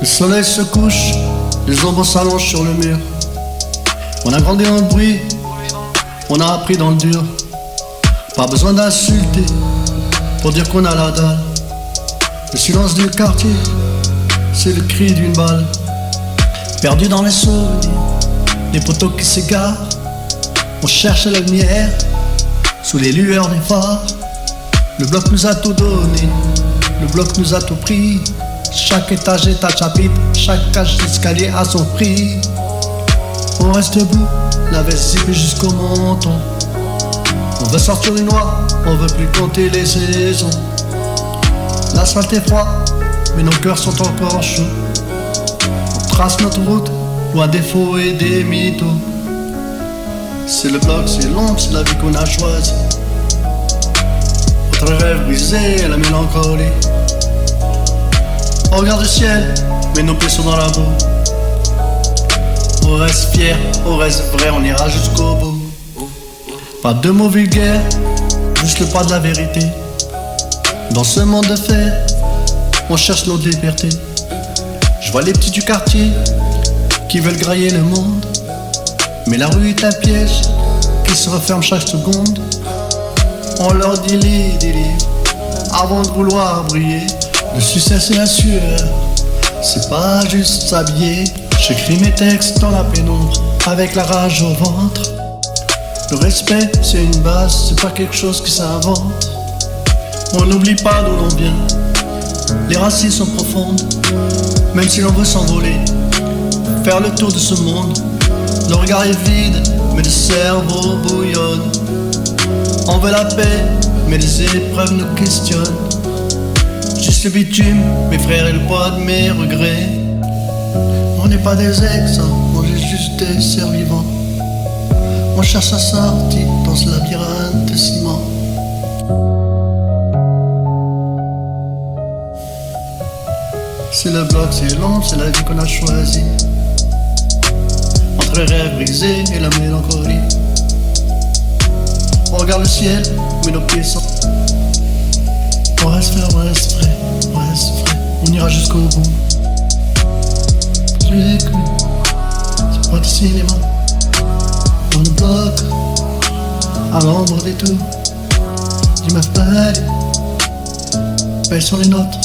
Le soleil se couche, les ombres s'allongent sur le mur. On a grandi dans le bruit, on a appris dans le dur. Pas besoin d'insulter pour dire qu'on a la dalle. Le silence du quartier, c'est le cri d'une balle. Perdu dans les souvenirs, les poteaux qui s'égarent. On cherche la lumière sous les lueurs des phares. Le bloc nous a tout donné, le bloc nous a tout pris. Chaque étage est un chapitre, chaque cage d'escalier a son prix. On reste debout, la veste zippée jusqu'au menton. On veut sortir du noir, on veut plus compter les saisons. L'asphalte est froid, mais nos cœurs sont encore chauds. On trace notre route, loin des faux et des mythos. C'est le bloc, c'est l'ombre, c'est la vie qu'on a choisie. Notre rêve brisé, la mélancolie. On regarde le ciel, mais nos pieds sont dans la boue. On reste fier, on reste vrai, on ira jusqu'au bout. Pas de mots vulgaires, juste le pas de la vérité. Dans ce monde de fer, on cherche notre liberté. Je vois les petits du quartier qui veulent grailler le monde. Mais la rue est un piège qui se referme chaque seconde. On leur dit lis des livres avant de vouloir briller. Le succès c'est la sueur, c'est pas juste s'habiller. J'écris mes textes dans la pénombre, avec la rage au ventre. Le respect c'est une base, c'est pas quelque chose qui s'invente. On n'oublie pas d'où l'on vient, les racines sont profondes. Même si l'on veut s'envoler, faire le tour de ce monde. Le regard est vide, mais le cerveau bouillonne. On veut la paix, mais les épreuves nous questionnent. Juste le bitume, mes frères et le poids de mes regrets. On n'est pas des exemples, on est juste des survivants. On cherche sa sortie dans ce labyrinthe de ciment. C'est le bloc, c'est l'ombre, c'est la vie qu'on a choisie. Entre les rêves brisés et la mélancolie. On regarde le ciel, mais nos pieds sont. On reste vrai, on reste vrai, on reste vrai. On ira jusqu'au bout. Je l'écoute, c'est pas du cinéma. Dans le bloc, à l'ombre des tours. Dis ma palais, belles sont les nôtres.